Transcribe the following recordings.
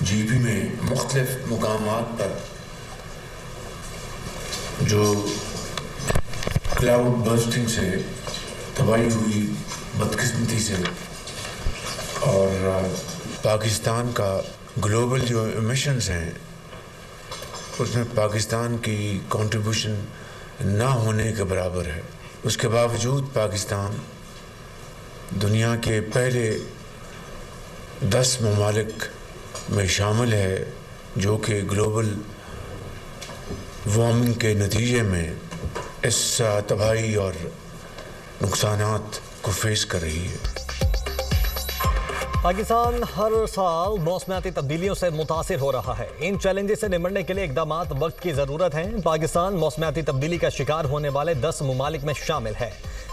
GB में मुख्तलिफ मुकामात पर जो क्लाउड बर्स्टिंग से तबाही हुई बदकिस्मती से, और पाकिस्तान का ग्लोबल जो एमिशंस हैं उसमें पाकिस्तान की कंट्रीब्यूशन ना होने के बराबर है। उसके बावजूद पाकिस्तान दुनिया के पहले 10 ममालिक में शामिल है जो कि ग्लोबल वार्मिंग के नतीजे में इस तबाही और नुकसानात को फेस कर रही है। पाकिस्तान हर साल मौसमियाती तब्दीलियों से मुतासिर हो रहा है। इन चैलेंजेस से निपटने के लिए इकदामात वक्त की ज़रूरत है। पाकिस्तान मौसमियाती तब्दीली का शिकार होने वाले 10 ममालिक में शामिल है।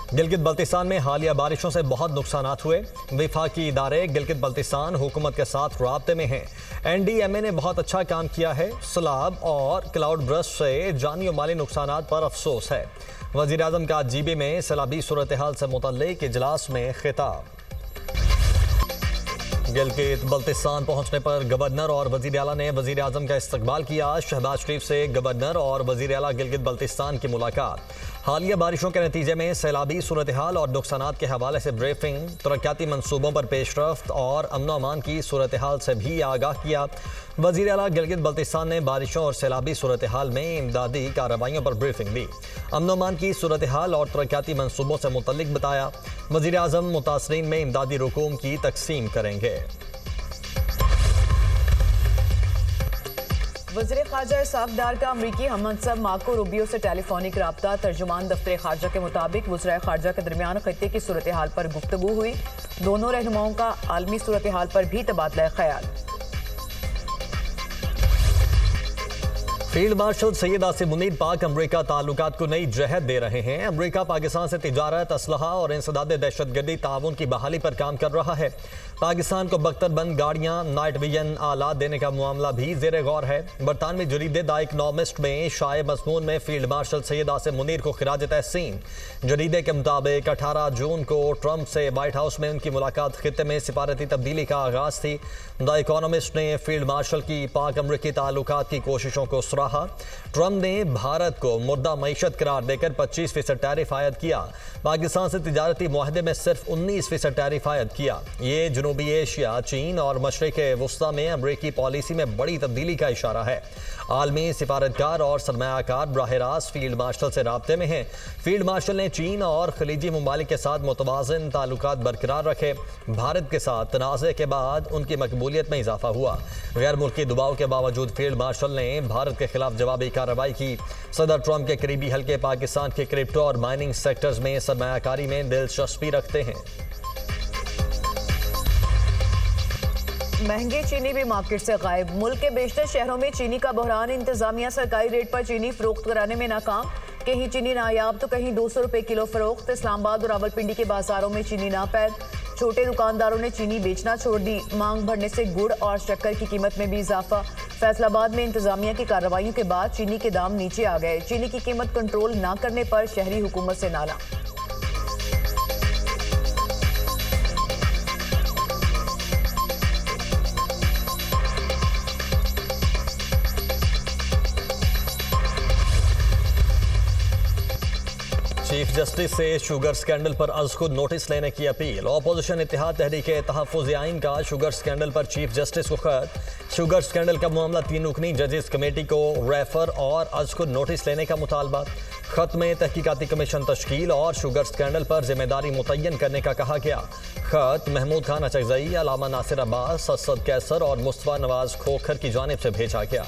गिलगित बल्तिस्तान में हालिया बारिशों से बहुत नुकसानात हुए। वफाकी इदारे गिलगित बल्तिस्तान हुकूमत के साथ राब्ते में हैं। NDMA ने बहुत अच्छा काम किया है। सैलाब और क्लाउड बर्स्ट से जानी और माली नुकसानात पर अफसोस है। वज़ीर आज़म का जीबी में सैलाबी सूरत हाल से मुतल्लिक़ इजलास में खिताब। गिलगित बल्तिस्तान पहुंचने पर गवर्नर और वज़ीर आला ने वज़ीर आज़म का इस्तकबाल किया। शहबाज शरीफ से गवर्नर और वज़ीर आला गिलगित बल्तिस्तान की मुलाकात। हालिया बारिशों के नतीजे में सैलाबी सूरत हाल और नुकसानात के हवाले से ब्रीफिंग। तरक्याती मनसूबों पर पेशरफ्त और अमन अमान की सूरत हाल से भी आगाह किया। वज़ीर आला गिलगित बल्तिस्तान ने बारिशों और सैलाबी सूरत हाल में इमदादी कार्रवाइयों पर ब्रीफिंग दी। अमन अमान की सूरत हाल और तरक्याती मनसूबों से मुतल्लिक बताया। वज़ीर आज़म मुतासरीन में इमदादी रकूम की तकसीम करेंगे। वज़ीर ख़ारजा साफ़दार का अमरीकी हममंसब मार्को रूबियो से टेलीफोनिक रब्ता। तर्जुमान दफ्तर ख़ारजा के मुताबिक वज़राए ख़ारजा के दरमियान ख़ित्ते की सूरत हाल पर गुफ्तगू हुई। दोनों रहनुमाओं का आलमी सूरत हाल पर भी तबादला ख्याल। फील्ड मार्शल सैयद आसिम मुनीर पाक अमरीका ताल्लुकात को नई जहत दे रहे हैं। अमरीका पाकिस्तान से तिजारत, असलहा और इंसदाद दहशतगर्दी ताउन की बहाली पर काम कर रहा है। पाकिस्तान को बख्तरबंद गाड़ियां, नाइट विजन आलात देने का मामला भी ज़ेरे गौर है। बरतानवी जरीदे द इकनॉमिस्ट में शाये मज़मून में फील्ड मार्शल सैयद आसिम मुनीर को खिराज तहसीन। जरीदे के मुताबिक 18 जून को ट्रंप से वाइट हाउस में उनकी मुलाकात खित्ते में सिफारती तब्दीली का आगाज़ थी। द इकनॉमिस्ट ने फील्ड मार्शल की पाक अमरीकी ताल्लुकात की कोशिशों को सराहा। ट्रंप ने भारत को मुर्दा मईशत करार देकर 25% टैरिफ आयद किया। पाकिस्तान से तिजारती मुआहदे में सिर्फ 19% टैरिफ आयद किया। ये जनूबी एशिया, चीन और मशरिक़ वुस्ता में अमरीकी पॉलिसी में बड़ी तब्दीली का इशारा है। आलमी सिफारतकार और सरमायाकार बराह रास्त फील्ड मार्शल से राब्ते में हैं। फील्ड मार्शल ने चीन और खलीजी ममालिक के साथ मुतवाज़िन ताल्लुकात बरकरार रखे। भारत के साथ तनाज़े के बाद उनकी मकबूलियत में इजाफा हुआ। गैर मुल्की दबाव के बावजूद फील्ड मार्शल ने भारत के खिलाफ जवाबी कार्रवाई की। सदर ट्रंप के करीबी हल्के पाकिस्तान के क्रिप्टो और माइनिंग सेक्टर्स में सरमायाकारी में दिलचस्पी रखते हैं। महंगे चीनी भी मार्केट से गायब। मुल्क के बेशतर शहरों में चीनी का बहरान। इंतजामिया सरकारी रेट पर चीनी फरोख्त कराने में नाकाम। कहीं चीनी नायाब तो कहीं 200 रुपए किलो फरोख्त। इस्लामाबाद और रावलपिंडी के बाजारों में चीनी नापैद। छोटे दुकानदारों ने चीनी बेचना छोड़ दी। मांग बढ़ने से गुड़ और शक्कर की कीमत में भी इजाफा। फैसलाबाद में इंतजामिया की कार्रवाइयों के बाद चीनी के दाम नीचे आ गए। चीनी की कीमत कंट्रोल न करने पर शहरी हुकूमत से नाला। चीफ जस्टिस से शुगर स्कैंडल पर अज खुद नोटिस लेने की अपील। ऑपोजिशन इत्तेहाद तहरीक तहफ़्फ़ुज़ आइन का शुगर स्कैंडल पर चीफ जस्टिस को खत। शुगर स्कैंडल का मामला 3 रुकनी जजेस कमेटी को रेफर और अज खुद नोटिस लेने का मुतालबा। खत में तहकीकाती कमीशन तश्कील और शुगर स्कैंडल पर जिम्मेदारी मुतय्यन करने का कहा गया। खत महमूद खान अचकज़ई, अलामा नासिर अब्बास, असद कैसर और मुस्तफ़ा नवाज खोखर की जानिब से भेजा गया।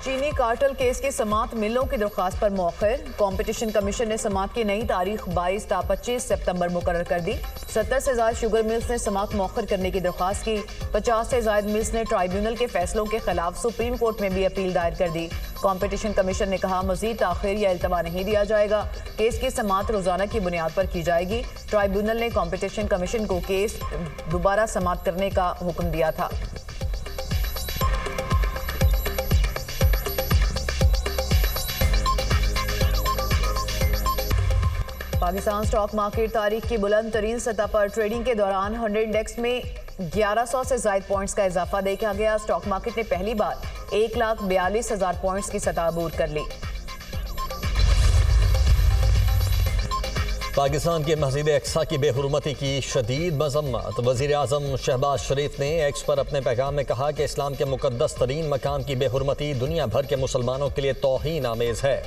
चीनी कार्टल केस की समात मिलों की दरख्वास्त पर मौखर। कंपटीशन कमीशन ने समात की नई तारीख 22 ता 25 सितंबर मुकर्रर कर दी। 70 से ज़ायद शुगर मिल्स ने समात मौखर करने की दरख्वास्त की। 50 से ज़ायद मिल्स ने ट्राइब्यूनल के फैसलों के खिलाफ सुप्रीम कोर्ट में भी अपील दायर कर दी। कंपटीशन कमीशन ने कहा मजीद ताखिर या इल्तवा नहीं दिया जाएगा। केस की समात रोजाना की बुनियाद पर की जाएगी। ट्राइब्यूनल ने कंपटीशन कमीशन को केस दोबारा समात करने का हुक्म दिया था। पाकिस्तान स्टॉक मार्केट तारीख की बुलंद तरीन सतह पर ट्रेडिंग के दौरान 100 इंडेक्स में 1100 से ज्यादा पॉइंट्स का इजाफा देखा गया। स्टॉक मार्केट ने पहली बार 1,42,000 पॉइंट्स की सतह अबूर कर ली। पाकिस्तान की मस्जिद अक्सा की बेहुरमती की शदीद मजम्मत। वज़ीर आज़म शहबाज शरीफ ने एक्स पर अपने पैगाम में कहा कि इस्लाम के मुकद्दस तरीन मकाम की बेहुरमती दुनिया भर के मुसलमानों के लिए तौहीन आमेज है।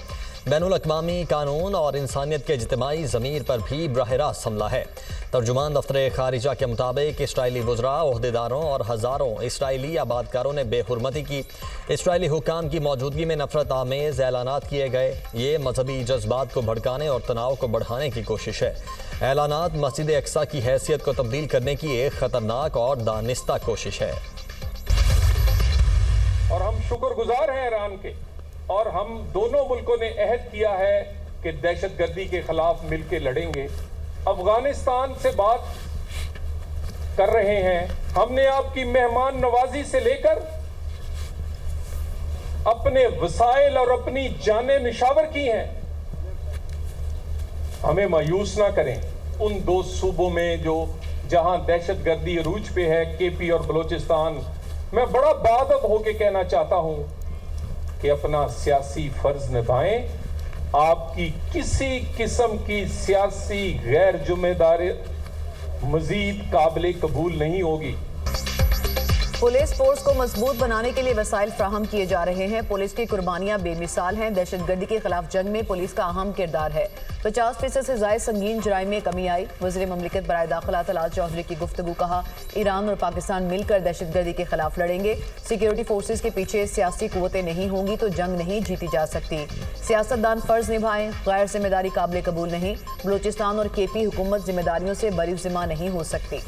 बैनुल अक़वामी कानून और इंसानियत के इज्तिमाई ज़मीर पर भी बराह रास्त हमला है। तर्जुमान दफ्तर खारिजा के मुताबिक इसराइली वज़रा, ओहदेदारों और हज़ारों इसराइली आबादकारों ने बेहुरमती की। इसराइली हुकाम की मौजूदगी में नफरत आमेज़ ऐलानात किए गए। ये मजहबी जज्बात को भड़काने और तनाव को बढ़ाने की कोशिश है। ऐलानात मस्जिद अक्सा की हैसियत को तब्दील करने की एक ख़तरनाक और दानिस्ता कोशिश है। और हम शुक्रगुजार हैं ईरान के, और हम दोनों मुल्कों ने अहद किया है कि दहशतगर्दी के खिलाफ मिलकर लड़ेंगे। अफगानिस्तान से बात कर रहे हैं। हमने आपकी मेहमान नवाजी से लेकर अपने वसाइल और अपनी जानें निशावर की हैं। हमें मायूस ना करें। उन दो सूबों में जो जहां दहशतगर्दी अरूज पे है, केपी और बलोचिस्तान, मैं बड़ा बाअदब होकर कहना चाहता हूं कि अपना सियासी फर्ज निभाएं। आपकी किसी किस्म की सियासी गैर जिम्मेदारी मजीद काबिल कबूल नहीं होगी। पुलिस फोर्स को मजबूत बनाने के लिए वसाइल फ्राहम किए जा रहे हैं। पुलिस की कुर्बानियां बेमिसाल हैं। दहशतगर्दी के खिलाफ जंग में पुलिस का अहम किरदार है। 50% से ज्यादा संगीन जराइम में कमी आई। वज़ीर ममलिकत बराए दाखिला तलाल चौधरी की गुफ्तगू। कहा, ईरान और पाकिस्तान मिलकर दहशतगर्दी के खिलाफ लड़ेंगे। सिक्योरिटी फोर्सेज के पीछे सियासी कुव्वतें नहीं होंगी तो जंग नहीं जीती जा सकती। सियासतदान फर्ज निभाएं, गैर जिम्मेदारी काबिल कबूल नहीं। बलोचिस्तान और केपी हुकूमत जिम्मेदारियों से बरीज़िम्मा नहीं हो सकती।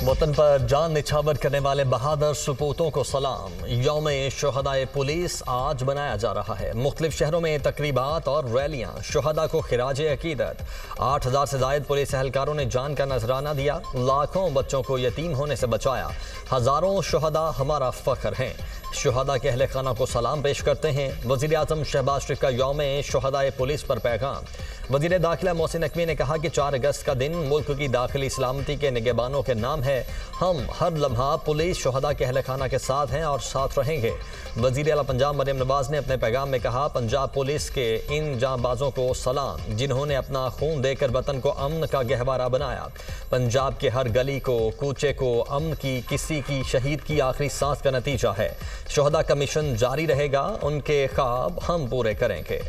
वतन पर जान निछावर करने वाले बहादुर सपूतों को सलाम। यौम शुहदाए पुलिस आज मनाया जा रहा है। मुख्तलिफ शहरों में तकरीबात और रैलियां। शुहदा को खिराज अकीदत। 8,000 से ज़ायद पुलिस एहलकारों ने जान का नजराना दिया। लाखों बच्चों को यतीम होने से बचाया। हज़ारों शुहदा हमारा फ़ख्र हैं। शुहदा के अहले खाना को सलाम पेश करते हैं। वज़ीर आज़म शहबाज शरीफ का यौम शुहदाए पुलिस पर पैगाम। वज़ीर दाखिला मोहसिन नकवी ने कहा कि 4 अगस्त का दिन मुल्क की दाखिली सलामती के निगहबानों के नाम है। हम हर लम्हा पुलिस शुहदा के अहले खाना के साथ हैं और साथ रहेंगे। वज़ीर आला पंजाब मरियम नवाज ने अपने पैगाम में कहा, पंजाब पुलिस के इन जांबाजों को सलाम जिन्होंने अपना खून देकर वतन को अमन का गहवारा बनाया। पंजाब के हर गली को, कूचे को अमन की किसी की शहीद की आखिरी सांस का नतीजा है। शुहदा का मिशन जारी रहेगा। उनके ख्वाब हम पूरे करेंगे।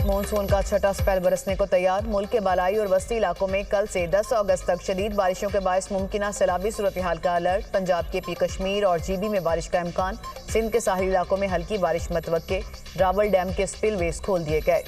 मॉनसून का छठा स्पेल बरसने को तैयार। मुल्क के बालाई और वस्ती इलाकों में कल से 10 अगस्त तक शदीद बारिशों के बायस मुमकिन सैलाबी सूरत हाल का अलर्ट। पंजाब के पी कश्मीर और जीबी में बारिश का इम्कान। सिंध के साहली इलाकों में हल्की बारिश मतवक्के। रावल डैम के स्पिलवेज खोल दिए गए।